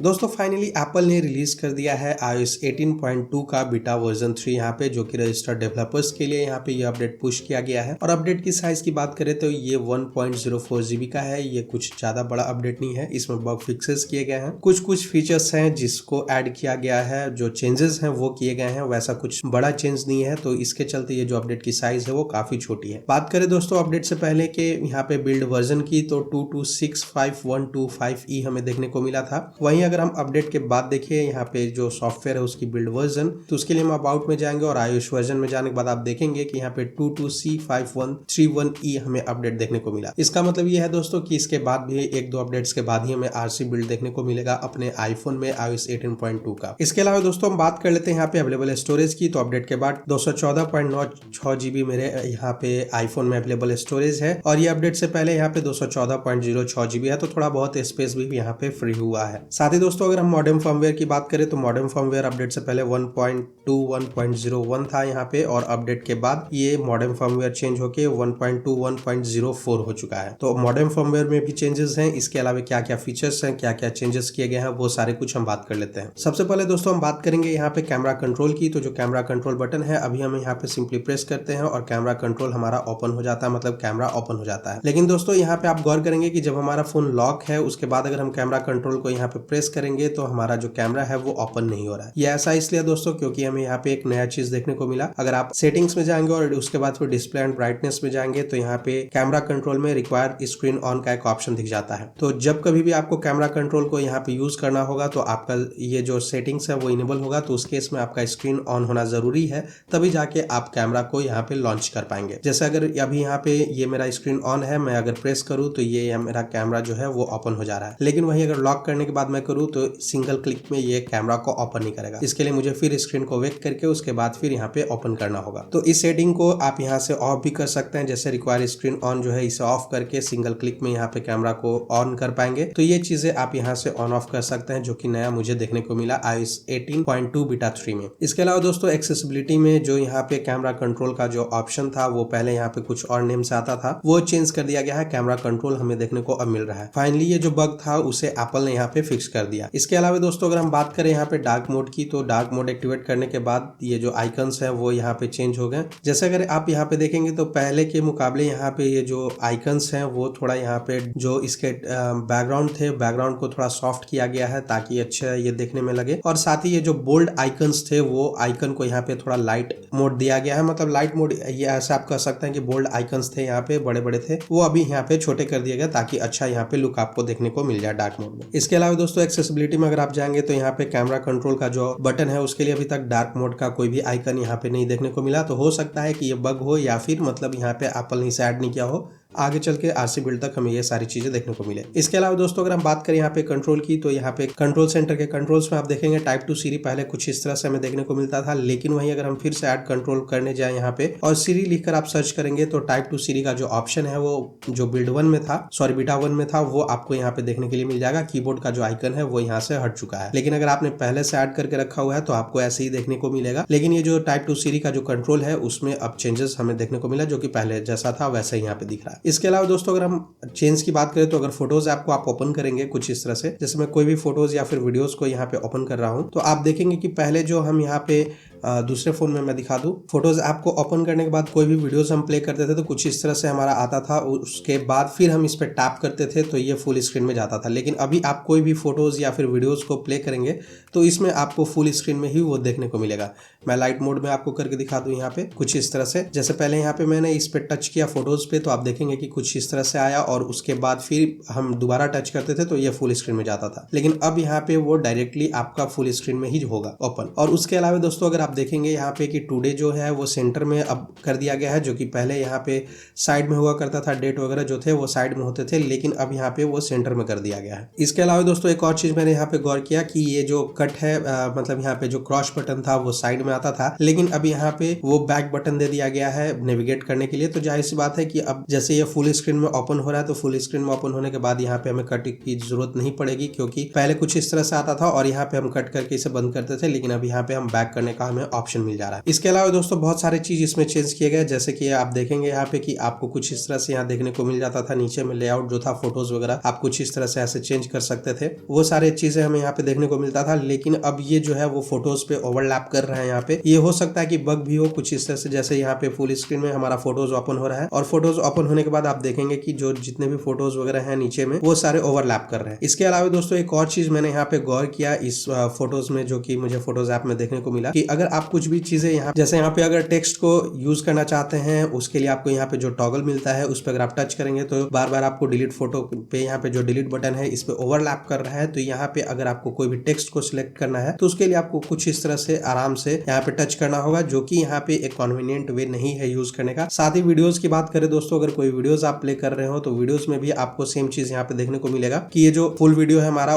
दोस्तों finally Apple ने release कर दिया है iOS 18.2 का बीटा वर्जन 3 यहाँ पे, जो कि रजिस्टर्ड डेवलपर्स के लिए यहाँ पे ये अपडेट पुश किया गया है। और अपडेट की साइज की बात करें तो ये 1.04 GB का है। ये कुछ ज्यादा बड़ा अपडेट नहीं है, इसमें बग फिक्सेस किए गए हैं, कुछ फीचर्स हैं जिसको ऐड किया गया है, जो चेंजेस हैं वो किए गए हैं, वैसा कुछ बड़ा चेंज नहीं है। तो इसके चलते ये जो अपडेट की साइज है वो काफी छोटी है। बात करें दोस्तों अपडेट से पहले के यहाँ पे बिल्ड वर्जन की, तो 2265.125E हमें देखने को मिला था। वहीं अगर हम अपडेट के बाद देखिए यहाँ पे जो सॉफ्टवेयर है उसकी बिल्ड वर्जन, तो उसके लिए हम अबाउट में जाएंगे और iOS वर्जन में जाने के बाद आप देखेंगे कि यहाँ पे 22C5131E हमें अपडेट देखने को मिला। इसका मतलब ये है दोस्तों कि इसके बाद भी एक दो अपडेट्स के बाद ही हमें RC बिल्ड देखने को मिलेगा अपने आईफोन में iOS 18.2 का। इसके अलावा दोस्तों हम बात कर लेते हैं यहाँ पे अवेलेबल स्टोरेज की। तो अपडेट के बाद 214.96 GB मेरे यहाँ पे आईफोन में अवेलेबल स्टोरेज है, और ये अपडेट से पहले यहाँ पे 214.06 GB है, तो थोड़ा बहुत स्पेस भी यहाँ पे फ्री हुआ है। साथ ही दोस्तों अगर हम मॉडेम फर्मवेयर की बात करें तो मॉडेम फर्मवेयर अपडेट से पहले 1.21.01 था यहाँ पे, और अपडेट के बाद ये मॉडेम फर्मवेयर चेंज होके 1.21.04 हो चुका है। तो मॉडेम फर्मवेयर में भी चेंजेस हैं। इसके अलावा क्या क्या फीचर्स हैं, क्या क्या चेंजेस किए गए हैं, वो सारे कुछ हम बात कर लेते हैं। सबसे पहले दोस्तों हम बात करेंगे यहाँ पे कैमरा कंट्रोल की। तो जो कैमरा कंट्रोल बटन है अभी हम यहाँ पे सिंपली प्रेस करते हैं और कैमरा कंट्रोल हमारा ओपन हो जाता है, मतलब कैमरा ओपन हो जाता है। लेकिन दोस्तों यहाँ पे आप गौर करेंगे कि जब हमारा फोन लॉक है उसके बाद अगर हम कैमरा कंट्रोल को यहाँ पे प्रेस करेंगे तो हमारा जो कैमरा है वो ओपन नहीं हो रहा है। ये ऐसा इसलिए दोस्तों क्योंकि हमें यहाँ पे एक नया चीज देखने को मिला। अगर आप सेटिंग्स में जाएंगे और उसके बाद फिर डिस्प्ले एंड ब्राइटनेस में जाएंगे तो यहाँ पे कैमरा कंट्रोल में रिक्वायर स्क्रीन ऑन का एक ऑप्शन दिख जाता है। तो जब कभी भी आपको कैमरा कंट्रोल को यहाँ पे यूज करना होगा तो आपका ये जो सेटिंग्स है वो इनेबल होगा, तो उस केस में आपका स्क्रीन ऑन होना जरूरी है, तभी जाके आप कैमरा को यहाँ पे लॉन्च कर पाएंगे। जैसे अगर अभी यहाँ पे ये मेरा स्क्रीन ऑन है, मैं अगर प्रेस करूँ तो ये मेरा कैमरा जो है वो ओपन हो जा रहा है। लेकिन वही अगर लॉक करने के बाद मैं करूँ तो सिंगल क्लिक में ये कैमरा को ओपन नहीं करेगा। इसके लिए मुझे फिर स्क्रीन को वेक करके उसके बाद फिर यहाँ पे ओपन करना होगा। तो इस सेटिंग को आप यहाँ से ऑफ भी कर सकते हैं, जैसे रिक्वायर स्क्रीन ऑन जो है इसे ऑफ करके सिंगल क्लिक में यहाँ पे कैमरा को ऑन कर पाएंगे। तो ये चीजें आप यहाँ से ऑन ऑफ कर सकते हैं, जो कि नया मुझे देखने को मिला iOS 18.2 बीटा 3 में। इसके अलावा दोस्तों एक्सेसिबिलिटी में जो यहाँ पे कैमरा कंट्रोल का जो ऑप्शन था वो पहले यहाँ पे कुछ और नेम से आता था, वो चेंज कर दिया गया है। कैमरा कंट्रोल हमें देखने को अब मिल रहा है। फाइनली ये जो बग था उसे एप्पल ने यहाँ पे फिक्स कर दिया। इसके अलावा दोस्तों अगर हम बात करें यहाँ पे डार्क मोड की, तो डार्क मोड एक्टिवेट करने के बाद ये जो आइकन्स है वो यहाँ पे चेंज हो गए। जैसे अगर आप यहाँ पे देखेंगे तो पहले के मुकाबले यहाँ पे ये जो आइकन्स हैं वो थोड़ा यहाँ पे जो इसके बैकग्राउंड थे, बैकग्राउंड को थोड़ा सॉफ्ट किया गया है ताकि अच्छा ये देखने में लगे। और साथ ही ये जो बोल्ड आइकन्स थे वो आइकन को यहाँ पे थोड़ा लाइट मोड दिया गया है, मतलब लाइट मोड ये ऐसा आप कह सकते हैं कि बोल्ड आइकन्स थे यहाँ पे बड़े बड़े थे, वो अभी यहाँ पे छोटे कर दिए गए ताकि अच्छा यहाँ पे लुक आपको देखने को मिल जाए डार्क मोड में। इसके अलावा दोस्तों एक्सेसिबिलिटी में अगर आप जाएंगे तो यहाँ पे कैमरा कंट्रोल का जो बटन है उसके लिए अभी तक डार्क मोड का कोई भी आइकन यहाँ पे नहीं देखने को मिला। तो हो सकता है कि ये बग हो या फिर मतलब यहाँ पे एप्पल ने इसे ऐड नहीं किया हो, आगे चल के RC बिल्ड तक हमें ये सारी चीजें देखने को मिले। इसके अलावा दोस्तों अगर हम बात करें यहाँ पे कंट्रोल की, तो यहाँ पे कंट्रोल सेंटर के कंट्रोल्स में आप देखेंगे टाइप 2 सीरी पहले कुछ इस तरह से हमें देखने को मिलता था, लेकिन वहीं अगर हम फिर से ऐड कंट्रोल करने जाए यहाँ पे और सीरी लिखकर आप सर्च करेंगे तो टाइप 2 सीरी का जो ऑप्शन है वो जो बिल्ड 1 में था, सॉरी बीटा 1 में था, वो आपको यहाँ पे देखने के लिए मिल जाएगा। कीबोर्ड का जो आइकन है वो यहाँ से हट चुका है, लेकिन अगर आपने पहले से ऐड करके रखा हुआ है तो आपको ऐसे ही देखने को मिलेगा। लेकिन ये जो टाइप 2 सीरी का जो कंट्रोल है उसमें अब चेंजेस हमें देखने को मिला, जो कि पहले जैसा था वैसा ही यहाँ पे दिख रहा है। इसके अलावा दोस्तों अगर हम चेंज की बात करें तो अगर फोटोज ऐप को आप ओपन करेंगे कुछ इस तरह से, जैसे मैं कोई भी फोटोज या फिर वीडियोस को यहाँ पे ओपन कर रहा हूँ, तो आप देखेंगे कि पहले जो हम यहाँ पे दूसरे फोन में मैं दिखा दूं, फोटोज ऐप को ओपन करने के बाद कोई भी वीडियोस हम प्ले करते थे तो कुछ इस तरह से हमारा आता था। उसके बाद फिर हम इस पे टैप करते थे तो ये फुल स्क्रीन में जाता था। लेकिन अभी आप कोई भी फोटोज या फिर वीडियोस को प्ले करेंगे तो इसमें आपको फुल स्क्रीन में ही वो देखने को मिलेगा। मैं लाइट मोड में आपको करके दिखा दूं यहाँ पे कुछ इस तरह से। जैसे पहले यहाँ पे मैंने इस पे टच किया फोटोज पे तो आप देखेंगे कि कुछ इस तरह से आया, और उसके बाद फिर हम दोबारा टच करते थे तो ये फुल स्क्रीन में जाता था। लेकिन अब यहाँ पे वो डायरेक्टली आपका फुल स्क्रीन में ही होगा ओपन। और उसके अलावा दोस्तों अगर आप देखेंगे यहाँ पे कि टुडे जो है वो सेंटर में अब कर दिया गया है, जो कि पहले यहाँ पे साइड में हुआ करता था। डेट वगैरह जो थे वो साइड में होते थे, लेकिन अब यहाँ पे वो सेंटर में कर दिया गया है। इसके अलावा दोस्तों एक और चीज मैंने यहाँ पे गौर किया कि ये जो कट है मतलब यहाँ पे जो क्रॉस बटन था वो साइड में आता था, लेकिन अब यहाँ पे वो बैक बटन दे दिया गया है नेविगेट करने के लिए। तो जाहिर सी बात है कि अब जैसे ये फुल स्क्रीन में ओपन हो रहा है तो फुल स्क्रीन में ओपन होने के बाद यहाँ पे हमें कट की जरूरत नहीं पड़ेगी, क्योंकि पहले कुछ इस तरह से आता था और यहाँ पे हम कट करके इसे बंद करते थे, लेकिन अब यहाँ पे हम बैक करने का हमें हमें ऑप्शन मिल जा रहा है। इसके अलावा दोस्तों बहुत सारे चीज इसमें चेंज किए गए, जैसे कि आप देखेंगे यहाँ पे कि आपको कुछ इस तरह से यहाँ देखने को मिल जाता था, नीचे में लेआउट जो था फोटोज वगैरह आप कुछ इस तरह से ऐसे चेंज कर सकते थे, वो सारे चीजें हमें यहाँ पे देखने को मिलता था। लेकिन अब ये जो है वो फोटोज पे ओवरलैप कर रहा है। यहाँ पे ये हो सकता है कि बग भी हो कुछ इस तरह से, जैसे यहाँ पे फुल स्क्रीन में हमारा फोटोज ओपन हो रहा है और फोटोज ओपन होने के बाद आप देखेंगे कि जो जितने भी फोटोज वगैरह हैं नीचे में वो सारे ओवरलैप कर रहे हैं। इसके अलावा दोस्तों एक और चीज मैंने यहाँ पे गौर किया इस फोटोज में, जो कि मुझे फोटोज ऐप में देखने को मिला, कि अगर आप कुछ भी चीजें यहाँ जैसे यहाँ पे अगर टेक्स्ट को यूज करना चाहते हैं, उसके लिए आपको यहाँ पे जो टॉगल मिलता है उस पर अगर आप टच करेंगे तो बार बार आपको डिलीट फोटो पे यहाँ पे जो डिलीट बटन है इस पे ओवरलैप कर रहा है। तो यहाँ पे अगर आपको कोई भी टेक्स्ट को सिलेक्ट करना है तो उसके लिए आपको कुछ इस तरह से आराम से यहाँ पे टच करना होगा, जो कि यहाँ पे एक कन्वीनियंट वे नहीं है यूज करने का। साथ ही वीडियोस की बात करें दोस्तों, अगर कोई वीडियोस आप प्ले कर रहे हो तो वीडियोस में भी आपको सेम चीज यहाँ पे देखने को मिलेगा कि ये जो फुल वीडियो है हमारा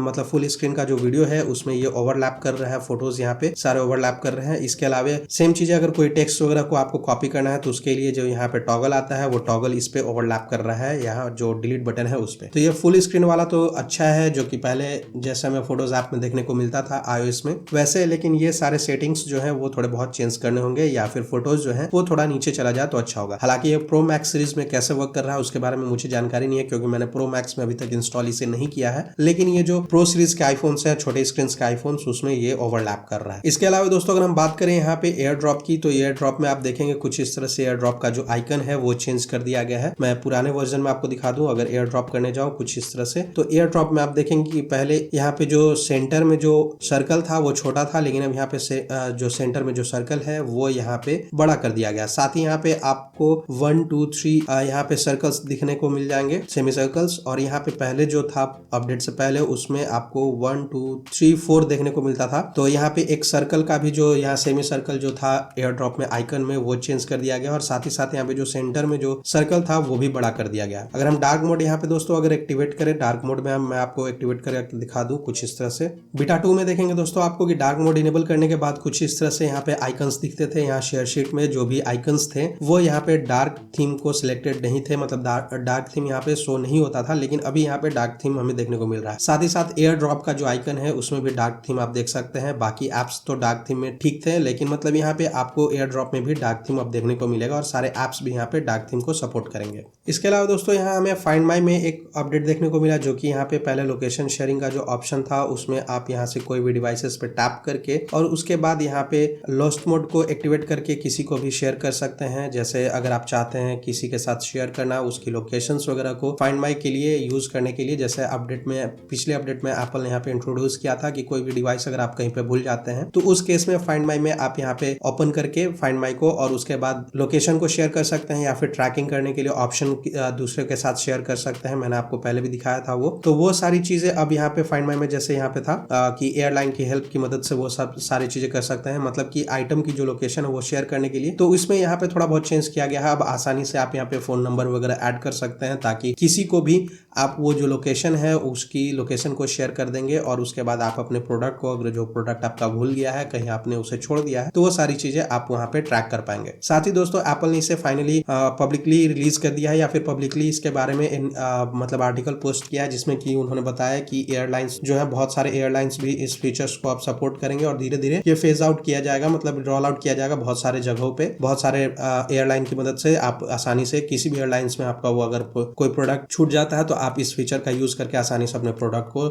मतलब फुल स्क्रीन का जो वीडियो है उसमें ये ओवरलैप कर रहा है, फोटोज यहाँ पे सारे ओवरलैप कर रहे हैं। इसके अलावा सेम चीज अगर कोई टेक्स्ट वगैरह को आपको कॉपी करना है तो उसके लिए जो यहाँ पे टॉगल आता है वो टॉगल इस पे ओवरलैप कर रहा है, यहाँ जो डिलीट बटन है उस पे। तो ये फुल स्क्रीन वाला तो अच्छा है, जो कि पहले जैसे हमें फोटोज ऐप में देखने को मिलता था iOS में वैसे, लेकिन ये सारे सेटिंग्स जो है वो थोड़े बहुत चेंज करने होंगे या फिर फोटोज जो है वो थोड़ा नीचे चला जाए तो अच्छा होगा। हालांकि ये प्रो मैक्स सीरीज में कैसे वर्क कर रहा है उसके बारे में मुझे जानकारी नहीं है, क्योंकि मैंने प्रो मैक्स में अभी तक इंस्टॉल इसे नहीं किया है, लेकिन ये जो प्रो सीरीज के आईफोन है, छोटे स्क्रीन के आईफोन, उसमें ये ओवरलैप कर रहा है। इसके अलावा दोस्तों अगर हम बात करें यहाँ पे एयर ड्रॉप की, तो एयर ड्रॉप में आप देखेंगे कुछ इस तरह से एयर ड्रॉप का जो आइकन है वो चेंज कर दिया गया है। मैं पुराने वर्जन में आपको दिखा दूं, अगर एयर ड्रॉप करने जाऊं कुछ इस तरह से, तो एयर ड्रॉप में आप देखेंगे कि पहले यहाँ पे जो सेंटर में जो सर्कल था वो छोटा था, लेकिन अब यहाँ पे जो सेंटर में जो सर्कल है वो यहाँ पे बड़ा कर दिया गया। साथ ही यहाँ पे आपको 1 2 3 यहाँ पे सर्कल्स दिखने को मिल जाएंगे, सेमी सर्कल्स, और यहाँ पे पहले जो था अपडेट से पहले उसमें आपको 1 2 3 4 देखने को मिलता था। तो यहाँ पे एक सर्कल का भी जो यहाँ सेमी सर्कल जो था एयर ड्रॉप में आइकन में वो चेंज कर दिया गया, और साथ ही साथ यहाँ पे जो सेंटर में जो सर्कल था वो भी बड़ा कर दिया गया। अगर हम डार्क मोड यहाँ पे दोस्तों अगर एक्टिवेट करें, डार्क मोड में मैं आपको एक्टिवेट करके दिखा दूं कुछ इस तरह से। बीटा 2 में देखेंगे दोस्तों आपको कि डार्क मोड इनेबल करने के बाद कुछ इस तरह से यहाँ पे आइकन्स दिखते थे। यहाँ शेयर शीट में जो भी आइकन्स थे वो यहाँ पे डार्क थीम को सिलेक्टेड नहीं थे, मतलब डार्क थीम यहाँ पे शो नहीं होता था, लेकिन अभी यहाँ पे डार्क थीम हमें देखने को मिल रहा है। साथ ही साथ एयर ड्रॉप का जो आइकन है उसमें भी डार्क थीम आप देख सकते हैं। बाकी एप्स तो डार्क थीम में ठीक थे, लेकिन मतलब यहाँ पे आपको एयर ड्रॉप में भी डार्क थीम अब देखने को मिलेगा और सारे एप्स भी यहाँ पे डार्क थीम को सपोर्ट करेंगे। इसके अलावा दोस्तों यहाँ हमें फाइंड माई में एक अपडेट देखने को मिला, जो कि यहाँ पे पहले लोकेशन शेयरिंग का जो ऑप्शन था उसमें आप यहाँ से कोई भी डिवाइसेस पे टैप करके और उसके बाद यहाँ पे लॉस्ट मोड को एक्टिवेट करके किसी को भी शेयर कर सकते हैं। जैसे अगर आप चाहते हैं किसी के साथ शेयर करना उसकी लोकेशंस वगैरह को फाइंड माई के लिए यूज करने के लिए, जैसे अपडेट में पिछले अपडेट में एप्पल ने यहाँ पे इंट्रोड्यूस किया था कि कोई भी डिवाइस अगर आप कहीं पे भूल जाते हैं तो उस केस में फाइंड माई में आप यहाँ पे ओपन करके फाइंड माई को और उसके बाद लोकेशन को शेयर कर सकते हैं, या फिर ट्रैकिंग करने के लिए ऑप्शन दूसरे के साथ शेयर कर सकते हैं। मैंने आपको पहले भी दिखाया था वो, तो वो सारी चीजें अब यहाँ पे फाइंड माई में जैसे यहाँ पे था कि एयरलाइन की हेल्प की मदद से वो सब सारी चीजें कर सकते हैं, मतलब कि आइटम की जो लोकेशन है वो शेयर करने के लिए। तो इसमें यहाँ पे थोड़ा बहुत चेंज किया गया है। अब आसानी से आप यहाँ पे फोन नंबर वगैरह ऐड कर सकते हैं, ताकि किसी को भी आप वो जो लोकेशन है उसकी लोकेशन को शेयर कर देंगे और उसके बाद आप अपने प्रोडक्ट को, अगर जो प्रोडक्ट आपका भूल गया है, कहीं आपने उसे छोड़ दिया है, तो वो सारी चीजें आप वहां पे ट्रैक कर पाएंगे। साथ ही दोस्तों एप्पल ने इसे फाइनली पब्लिकली रिलीज कर दिया है, या फिर पब्लिकली इसके बारे में मतलब आर्टिकल पोस्ट किया है, जिसमें कि उन्होंने बताया कि एयरलाइंस जो है बहुत सारे एयरलाइंस भी इस फीचर्स को आप सपोर्ट करेंगे और धीरे धीरे ये फेज आउट किया जाएगा, मतलब रोल आउट किया जाएगा बहुत सारे जगहों पे। बहुत सारे एयरलाइन की मदद से आप आसानी से किसी भी एयरलाइंस में आपका वो अगर कोई प्रोडक्ट छूट जाता है तो आप इस फीचर का यूज करके आसानी से अपने प्रोडक्ट को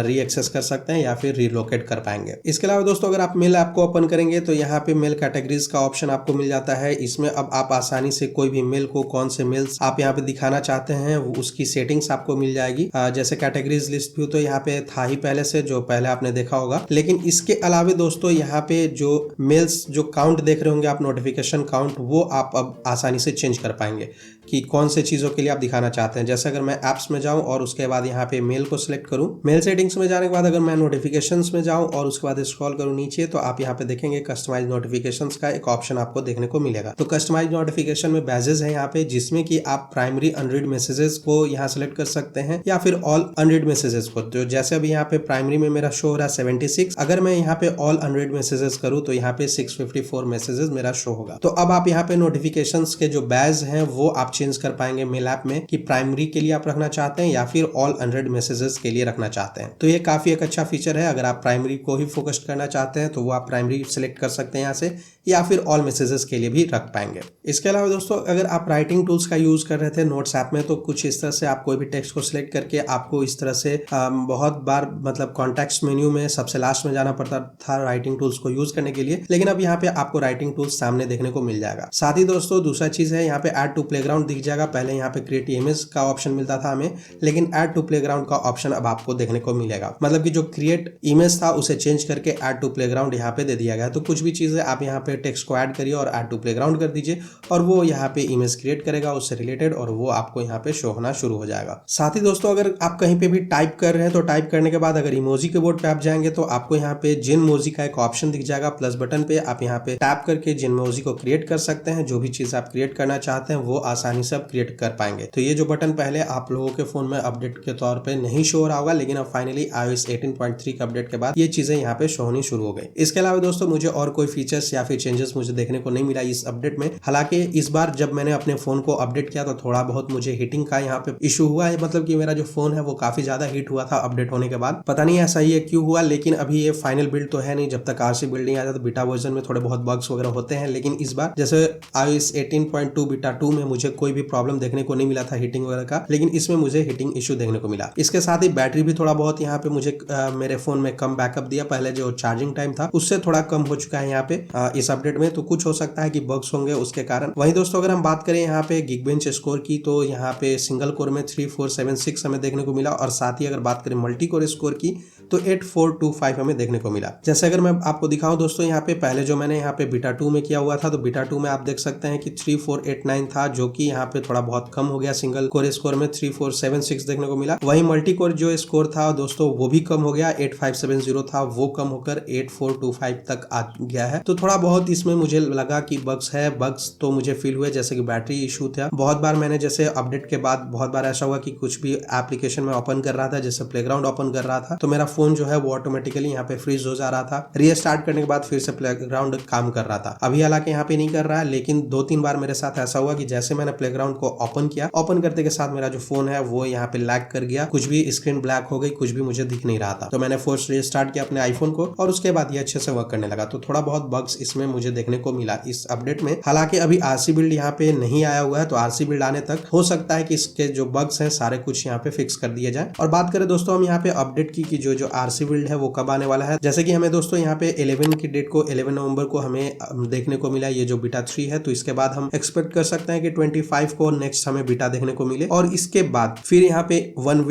री एक्सेस कर सकते हैं या फिर रिलोकेट कर पाएंगे। इसके अलावा दोस्तों अगर आप मेल ऐप को ओपन करेंगे तो यहाँ पे मेल कैटेगरीज का ऑप्शन आपको मिल जाता है। इसमें अब आप आसानी से कोई भी मेल को, कौन से मेल्स आप यहाँ पे दिखाना चाहते हैं उसकी सेटिंग्स आपको मिल जाएगी। जैसे कैटेगरीज लिस्ट व्यू तो यहाँ पे था ही पहले से, जो पहले आपने देखा होगा, लेकिन इसके अलावा दोस्तों यहाँ पे जो मेल्स जो काउंट देख रहे होंगे आप, नोटिफिकेशन काउंट, वो आप अब आसानी से चेंज कर पाएंगे कि कौन से चीजों के लिए आप दिखाना चाहते हैं। जैसे अगर मैं एप्स में जाऊं और उसके बाद यहाँ पे मेल को सिलेक्ट करूं, मेल सेटिंग्स में जाने के बाद अगर मैं नोटिफिकेशंस में जाऊं और उसके बाद स्क्रॉल करूं नीचे, तो आप यहाँ पे देखेंगे कस्टमाइज नोटिफिकेशंस का एक ऑप्शन आपको देखने को मिलेगा। तो कस्टमाइज नोटिफिकेशन में बैजेस है यहाँ पे, जिसमें कि आप प्राइमरी अनरीड मैसेजेस को यहाँ सेलेक्ट कर सकते हैं या फिर ऑल अनरीड मैसेजेस को। तो जैसे अभी यहाँ पे प्राइमरी में मेरा शो हो रहा है 76, अगर मैं यहाँ पे ऑल अनरीड मैसेजेस करूँ तो यहाँ पे 654 मैसेजेस मेरा शो होगा। तो अब आप यहाँ पे नोटिफिकेशंस के जो बैज हैं वो आप चेंज कर पाएंगे मेल ऐप में कि प्राइमरी के लिए आप रखना चाहते हैं या फिर ऑल अनरीड मैसेजेस के लिए रखना चाहते हैं। तो ये काफी एक अच्छा फीचर है। अगर आप प्राइमरी को ही फोकस करना चाहते हैं तो वो आप प्राइमरी सेलेक्ट कर सकते हैं यहाँ से, या फिर ऑल मैसेजेस के लिए भी रख पाएंगे। इसके अलावा दोस्तों अगर आप राइटिंग टूल्स का यूज कर रहे थे नोट्स ऐप में, तो कुछ इस तरह से आप कोई भी टेक्स्ट को सिलेक्ट करके आपको इस तरह से बहुत बार मतलब कॉन्टेक्स्ट मेन्यू में सबसे लास्ट में जाना पड़ता था राइटिंग टूल्स को यूज करने के लिए, लेकिन अब यहाँ पे आपको राइटिंग टूल्स सामने देखने को मिल जाएगा। साथ ही दोस्तों दूसरा चीज है यहाँ पे ऐड टू प्लेग्राउंड दिख जाएगा। पहले यहाँ पे क्रिएट इमेज का ऑप्शन मिलता था हमें, लेकिन ऐड टू प्लेग्राउंड का ऑप्शन अब आपको देखने को मिलेगा। मतलब कि जो क्रिएट इमेज था उसे चेंज करके ऐड टू प्लेग्राउंड यहाँ पे दे दिया गया। तो कुछ भी चीजें आप यहाँ पे टेक्स्ट को ऐड करिए और ऐड टू प्लेग्राउंड कर दीजिए और वो यहाँ पे इमेज क्रिएट करेगा उससे रिलेटेड, और वो आपको यहाँ पे शो होना शुरू हो जाएगा। साथ ही दोस्तों अगर आप कहीं पे भी टाइप कर रहे हैं तो टाइप करने के बाद अगर इमोजी के बोर्ड पे आप जाएंगे तो आपको यहाँ पे जिनमोजी का एक ऑप्शन दिख जाएगा प्लस बटन पे। आप यहाँ पे टैप करके जिनमोजी को क्रिएट कर सकते हैं। जो भी चीज आप क्रिएट करना चाहते हैं वो आसानी से आप क्रिएट कर पाएंगे। तो ये जो बटन पहले आप लोगों के फोन में अपडेट के तौर पे नहीं शो हो रहा होगा, लेकिन अब फाइनली iOS 18.3 के अपडेट के बाद ये चीजें यहाँ पे शो होनी शुरू हो गई। इसके अलावा दोस्तों मुझे और कोई फीचर्स या फिर चेंजेस मुझे देखने को नहीं मिला इस अपडेट में। हालांकि इस बार जब मैंने अपने फोन को अपडेट किया तो थोड़ा बहुत मुझे हीटिंग का यहाँ पे इशू हुआ है। मतलब कि मेरा जो फोन है वो काफी ज्यादा हीट हुआ था अपडेट होने के बाद। पता नहीं ऐसा ही है क्यों हुआ, लेकिन अभी ये फाइनल बिल्ड तो है नहीं। जब तक आरसी बिल्ड नहीं आ जाता तो बीटा वर्जन में थोड़े बहुत बग्स वगैरह होते हैं, लेकिन इस बार जैसे iOS 18.2 बीटा 2 में मुझे कोई भी प्रॉब्लम देखने को नहीं मिला था हीटिंग वगैरह का, लेकिन इसमें मुझे हीटिंग इशू देखने को मिला। इसके साथ ही बैटरी भी थोड़ा बहुत यहाँ पे मुझे मेरे फोन में कम बैकअप दिया। पहले जो चार्जिंग टाइम था उससे थोड़ा कम हो चुका है यहाँ पे इस अपडेट में। तो कुछ हो सकता है कि बग्स होंगे उसके कारण। वहीं दोस्तों अगर हम बात करें यहाँ पे Geekbench स्कोर की, तो यहाँ पे सिंगल कोर में 3476 हमें देखने को मिला, और साथ ही अगर बात करें मल्टी कोर स्कोर की तो 8425 हमें देखने को मिला। जैसे अगर मैं आपको दिखाऊं दोस्तों यहाँ पे पहले जो मैंने यहाँ पे बीटा 2 में किया हुआ था, तो बीटा 2 में आप देख सकते हैं कि 3489 था, जो कि यहाँ पे थोड़ा बहुत कम हो गया। सिंगल कोर स्कोर में 3476 देखने को मिला। वहीं मल्टी कोर जो स्कोर था दोस्तों वो भी कम हो गया, 8570 था, वो कम होकर 8425 तक आ गया है। तो थोड़ा बहुत इसमें मुझे लगा कि बग्स है। बग्स तो मुझे फील हुए जैसे कि बैटरी इशू था। बहुत बार मैंने जैसे अपडेट के बाद बहुत बार ऐसा हुआ कि कुछ भी एप्लीकेशन में ओपन कर रहा था, जैसे प्लेग्राउंड ओपन कर रहा था, तो मेरा फोन जो है वो ऑटोमेटिकली यहाँ पे फ्रीज हो जा रहा था। रीस्टार्ट करने के बाद फिर से प्लेग्राउंड काम कर रहा था। अभी हालांकि यहाँ पे नहीं कर रहा है, लेकिन 2-3 बार मेरे साथ ऐसा हुआ कि जैसे मैंने प्लेग्राउंड को ओपन किया, ओपन करते के साथ मेरा जो फोन है वो यहाँ पे लैग कर गया, कुछ भी स्क्रीन ब्लैक हो गई, कुछ भी मुझे दिख नहीं रहा था। तो मैंने फोर्स रीस्टार्ट किया अपने आईफोन को और उसके बाद ये अच्छे से वर्क करने लगा। तो थोड़ा बहुत बग्स इसमें मुझे देखने को मिला इस अपडेट में। हालांकि अभी आरसी बिल्ड यहाँ पे नहीं आया हुआ है, तो आरसी बिल्ड आने तक हो सकता है कि इसके जो बग्स हैं सारे कुछ यहाँ पे फिक्स कर दिए जाए। और बात करें दोस्तों हम यहाँ पे अपडेट की जो आरसी बिल्ड है वो कब आने वाला है। जैसे कि हमें दोस्तों यहाँ पे 11 की डेट को 11 नवंबर को हमें देखने को मिला ये जो बीटा 3 है। तो इसके बाद हम एक्सपेक्ट कर सकते हैं कि 25 को नेक्स्ट हमें बीटा देखने को मिले, और इसके बाद फिर यहाँ पे 1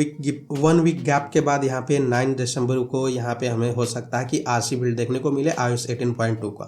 वीक गैप के बाद यहाँ पे 9 दिसंबर को यहाँ पे हमें हो सकता है कि आरसी बिल्ड देखने को मिले iOS 18.2 का।